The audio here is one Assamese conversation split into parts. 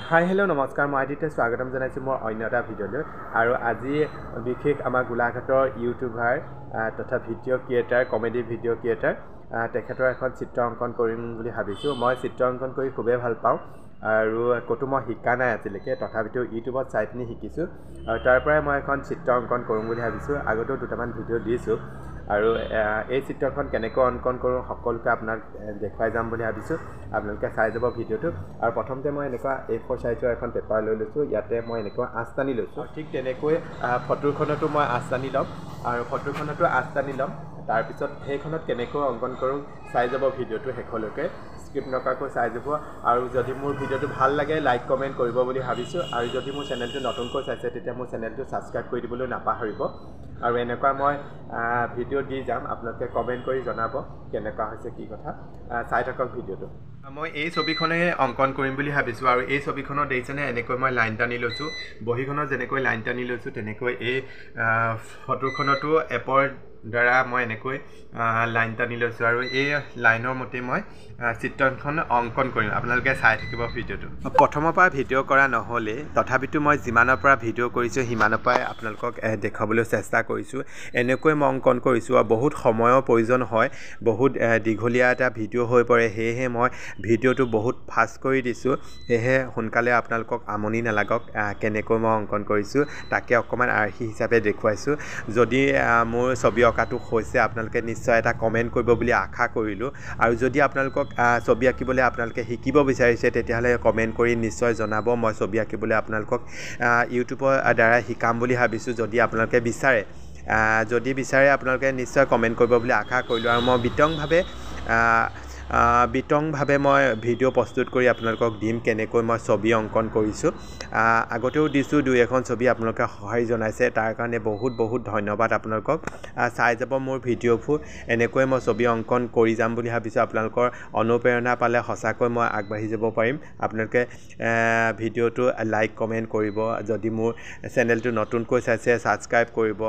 হাই হেল্ল' নমস্কাৰ মই আদিত্য স্বাগতম জনাইছোঁ মোৰ অন্য এটা ভিডিঅ'লৈ আৰু আজি বিশেষ আমাৰ গোলাঘাটৰ ইউটিউবাৰ তথা video' creator comedy video' creator তেখেতৰ এখন চিত্ৰ অংকন কৰিম বুলি ভাবিছোঁ। মই চিত্ৰ অংকন কৰি খুবেই ভাল পাওঁ আৰু ক'তো মই শিকা নাই আজিলৈকে, তথাপিতো ইউটিউবত চাই পিনি শিকিছোঁ আৰু তাৰ পৰাই মই এখন চিত্ৰ অংকন কৰিম বুলি ভাবিছোঁ। আগতেও দুটামান ভিডিঅ' দিছোঁ আৰু এই চিত্ৰখন কেনেকৈ অংকন কৰোঁ সকলোকে আপোনাক দেখুৱাই যাম বুলি ভাবিছোঁ। আপোনালোকে চাই যাব ভিডিঅ'টো। আৰু প্ৰথমতে মই এনেকুৱা A4 সাইজৰ এখন পেপাৰ লৈ লৈছোঁ, ইয়াতে মই এনেকুৱা আঁচ টানি লৈছোঁ। ঠিক তেনেকৈ ফটোখনতো মই আঁচ টানি ল'ম আৰু ফটোখনতো আঁচ টানি ল'ম। তাৰপিছত সেইখনত কেনেকৈ অংকন কৰোঁ চাই যাব ভিডিঅ'টো শেষলৈকে, স্কিপ নকৰাকৈ চাই যাব। আৰু যদি মোৰ ভিডিঅ'টো ভাল লাগে লাইক কমেণ্ট কৰিব বুলি ভাবিছোঁ। আৰু যদি মোৰ চেনেলটো নতুনকৈ চাইছে তেতিয়া মোৰ চেনেলটো ছাবস্ক্ৰাইব কৰি দিবলৈ নাপাহৰিব। আৰু এনেকুৱা মই ভিডিঅ' দি যাম, আপোনালোকে কমেণ্ট কৰি জনাব কেনেকুৱা হৈছে কি কথা। চাই থাকক ভিডিঅ'টো। মই এই ছবিখনেই অংকন কৰিম বুলি ভাবিছোঁ আৰু এই ছবিখনত দেখিছেনে এনেকৈ মই লাইন টানি লৈছোঁ। বহীখনত যেনেকৈ লাইন টানি লৈছোঁ তেনেকৈ এই ফটোখনতো এপৰ দ্বাৰা মই এনেকৈ লাইন টানি লৈছোঁ আৰু এই লাইনৰ মতে মই চিত্ৰখন অংকন কৰিম। আপোনালোকে চাই থাকিব ভিডিঅ'টো। প্ৰথমৰ পৰা ভিডিঅ' কৰা নহ'লে তথাপিতো মই যিমানৰ পৰা ভিডিঅ' কৰিছোঁ সিমানৰ পৰাই আপোনালোকক দেখুৱাবলৈ চেষ্টা কৰিছোঁ। এনেকৈ মই অংকন কৰিছোঁ আৰু বহুত সময়ৰ প্ৰয়োজন হয়, বহুত দীঘলীয়া এটা ভিডিঅ' হৈ পৰে। সেয়েহে মই ভিডিঅ'টো বহুত ফাষ্ট কৰি দিছোঁ, সেয়েহে সোনকালে আপোনালোকক আমনি নালাগক। কেনেকৈ মই অংকন কৰিছোঁ তাকে অকণমান আৰ্হি হিচাপে দেখুৱাইছোঁ। যদি মোৰ ছবি অঁকাটো হৈছে আপোনালোকে নিশ্চয় এটা কমেণ্ট কৰিব বুলি আশা কৰিলোঁ। আৰু যদি আপোনালোকক ছবি আঁকিবলৈ আপোনালোকে শিকিব বিচাৰিছে তেতিয়াহ'লে কমেণ্ট কৰি নিশ্চয় জনাব। মই ছবি আঁকিবলৈ আপোনালোকক ইউটিউবৰ দ্বাৰা শিকাম বুলি ভাবিছোঁ। যদি আপোনালোকে বিচাৰে আপোনালোকে নিশ্চয় কমেণ্ট কৰিব বুলি আশা কৰিলোঁ। আৰু মই বিতংভাৱে মই ভিডিঅ' প্ৰস্তুত কৰি আপোনালোকক দিম কেনেকৈ মই ছবি অংকন কৰিছোঁ। আগতেও দিছোঁ দুই এখন ছবি, আপোনালোকে সঁহাৰি জনাইছে, তাৰ কাৰণে বহুত বহুত ধন্যবাদ আপোনালোকক। চাই যাব মোৰ ভিডিঅ'বোৰ। এনেকৈ মই ছবি অংকন কৰি যাম বুলি ভাবিছোঁ। আপোনালোকৰ অনুপ্ৰেৰণা পালে সঁচাকৈ মই আগবাঢ়ি যাব পাৰিম। আপোনালোকে ভিডিঅ'টো লাইক কমেণ্ট কৰিব। যদি মোৰ চেনেলটো নতুনকৈ চাইছে ছাবস্ক্ৰাইব কৰিব।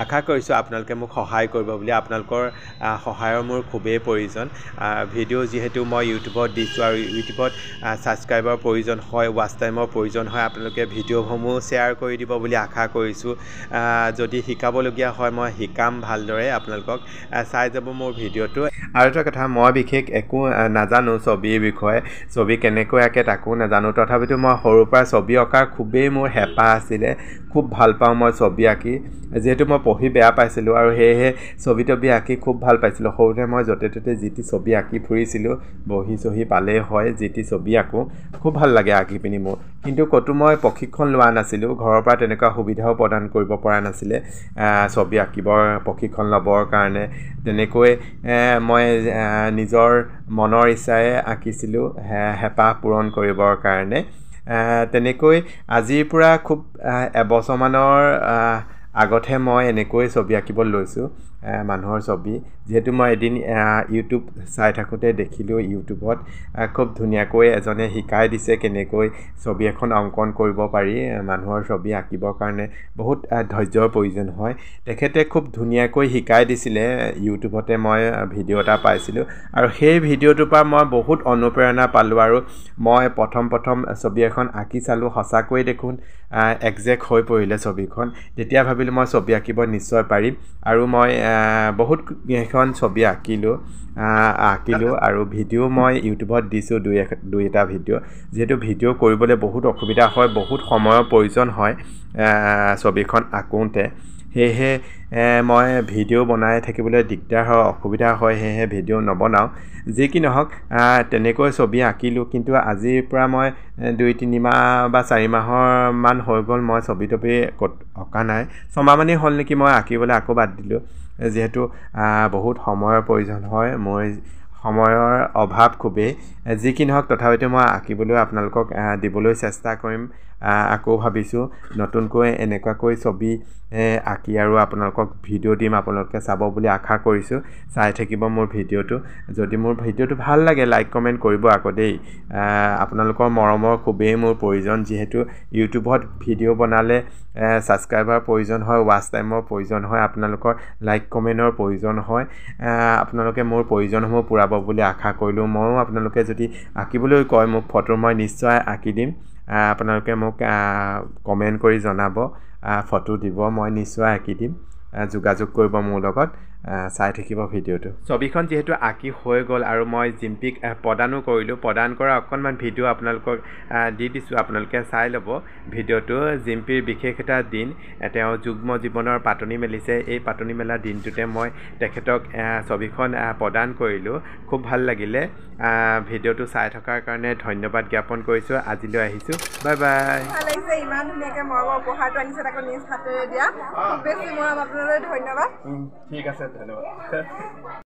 আশা কৰিছোঁ আপোনালোকে মোক সহায় কৰিব বুলি। আপোনালোকৰ সহায়ৰ মোৰ খুবেই প্ৰয়োজন। ভিডিঅ' যিহেতু মই ইউটিউবত দিছোঁ আৰু ইউটিউবত ছাবস্ক্ৰাইবৰ প্ৰয়োজন হয়, ৱাচ টাইমৰ প্ৰয়োজন হয়। আপোনালোকে ভিডিঅ'সমূহ শ্বেয়াৰ কৰি দিব বুলি আশা কৰিছোঁ। যদি শিকাবলগীয়া হয় মই শিকাম ভালদৰে। আপোনালোকক চাই যাব মোৰ ভিডিঅ'টো। আৰু এটা কথা, মই বিশেষ একো নাজানো ছবিৰ বিষয়ে, ছবি কেনেকৈ আঁকে তাকো নাজানো। তথাপিতো মই সৰুৰ পৰা ছবি অঁকাৰ খুবেই মোৰ হেঁপাহ আছিলে। খুব ভাল পাওঁ মই ছবি আঁকি, যিহেতু মই পঢ়ি বেয়া পাইছিলোঁ আৰু সেয়েহে ছবি আঁকি খুব ভাল পাইছিলোঁ। সৰুতে মই য'তে ত'তে যি টি ছবি আঁকি ফুৰিছিলোঁ। বহি চহি পালেই হয় যি টি ছবি আঁকোঁ, খুব ভাল লাগে আঁকি পিনি মোৰ। কিন্তু ক'তো মই প্ৰশিক্ষণ লোৱা নাছিলোঁ, ঘৰৰ পৰা তেনেকুৱা সুবিধাও প্ৰদান কৰিব পৰা নাছিলে ছবি আঁকিবৰ প্ৰশিক্ষণ ল'বৰ কাৰণে। তেনেকৈ মই নিজৰ মনৰ ইচ্ছাৰে আঁকিছিলোঁ হেঁপাহ পূৰণ কৰিবৰ কাৰণে। তেনেকৈ আজিৰ পৰা খুব এবছৰমানৰ আগতহে মই এনেকৈ ছবি আঁকিব লৈছোঁ, মানুহৰ ছবি। যিহেতু মই এদিন ইউটিউব চাই থাকোঁতে দেখিলোঁ, ইউটিউবত খুব ধুনীয়াকৈ এজনে শিকাই দিছে কেনেকৈ ছবি এখন অংকন কৰিব পাৰি। মানুহৰ ছবি আঁকিবৰ কাৰণে বহুত ধৈৰ্যৰ প্ৰয়োজন হয়। তেখেতে খুব ধুনীয়াকৈ শিকাই দিছিলে। ইউটিউবতে মই ভিডিঅ' এটা পাইছিলোঁ আৰু সেই ভিডিঅ'টোৰ পৰা মই বহুত অনুপ্ৰেৰণা পালোঁ আৰু মই প্ৰথম ছবি এখন আঁকি চালোঁ। সঁচাকৈ দেখোন একজেক্ট হৈ পৰিলে ছবিখন। তেতিয়া ভাবিলোঁ মই ছবি আঁকিব নিশ্চয় পাৰিম আৰু মই বহুত কেইখন ছবি আঁকিলোঁ আৰু ভিডিঅ' মই ইউটিউবত দিছোঁ দুই এটা ভিডিঅ'। যিহেতু ভিডিঅ' কৰিবলৈ বহুত অসুবিধা হয়, বহুত সময়ৰ প্ৰয়োজন হয় ছবিখন আঁকোতে, সেয়েহে মই ভিডিঅ' বনাই থাকিবলৈ দিগদাৰ হয়, অসুবিধা হয়, সেয়েহে ভিডিঅ' নবনাওঁ। যি কি নহওক তেনেকৈ ছবি আঁকিলোঁ। কিন্তু আজিৰ পৰা মই 2-3 মাহ বা 4 মাহমান হৈ গ'ল মই ছবি অঁকা নাই। 6 মাহমানেই হ'ল নেকি মই আঁকিবলৈ আকৌ বাদ দিলোঁ। যিহেতু বহুত সময়ৰ প্ৰয়োজন হয়, মোৰ সময়ৰ অভাৱ খুবেই। যি কি নহওক তথাপিতো মই আঁকিবলৈ আপোনালোকক দিবলৈ চেষ্টা কৰিম। আকৌ ভাবিছোঁ নতুনকৈ এনেকুৱাকৈ ছবি আঁকি আৰু আপোনালোকক ভিডিঅ' দিম, আপোনালোকে চাব বুলি আশা কৰিছোঁ। চাই থাকিব মোৰ ভিডিঅ'টো। যদি মোৰ ভিডিঅ'টো ভাল লাগে লাইক কমেণ্ট কৰিব আকৌ দেই। আপোনালোকৰ মৰমৰ খুবেই মোৰ প্ৰয়োজন। যিহেতু ইউটিউবত ভিডিঅ' বনালে ছাবস্ক্ৰাইবাৰ প্ৰয়োজন হয়, ৱাচ টাইমৰ প্ৰয়োজন হয়, আপোনালোকৰ লাইক কমেণ্টৰ প্ৰয়োজন হয়। আপোনালোকে মোৰ প্ৰয়োজনসমূহ পূৰাব যাব বুলি আশা কৰিলোঁ ময়ো আপোনালোকে যদি আঁকিবলৈ কয় মোক ফটো মই নিশ্চয় আঁকি দিম আপোনালোকে মোক কমেণ্ট কৰি জনাব ফটো দিব মই নিশ্চয় আঁকি দিম যোগাযোগ কৰিব মোৰ লগত চাই থাকিব ভিডিঅ'টো ছবিখন যিহেতু আঁকি হৈ গ'ল আৰু মই জিম্পীক প্ৰদানো কৰিলোঁ প্ৰদান কৰা অকণমান ভিডিঅ' আপোনালোকক দি দিছোঁ আপোনালোকে চাই ল'ব ভিডিঅ'টো জিম্পীৰ বিশেষ এটা দিন তেওঁ যুগ্ম জীৱনৰ পাতনি মেলিছে এই পাতনি মেলা দিনটোতে মই তেখেতক ছবিখন প্ৰদান কৰিলোঁ খুব ভাল লাগিলে ভিডিঅ'টো চাই থকাৰ কাৰণে ধন্যবাদ জ্ঞাপন কৰিছোঁ আজিলৈ আহিছোঁ বাই বাই ভাল লাগিছে ইমান ধুনীয়াকৈ মৰমৰ উপহাৰটো আনিছে তাকো নিজ হাতেৰে দিয়া খুব বেছি মৰম আপোনালৈ ধন্যবাদ ঠিক আছে ধন্যবাদ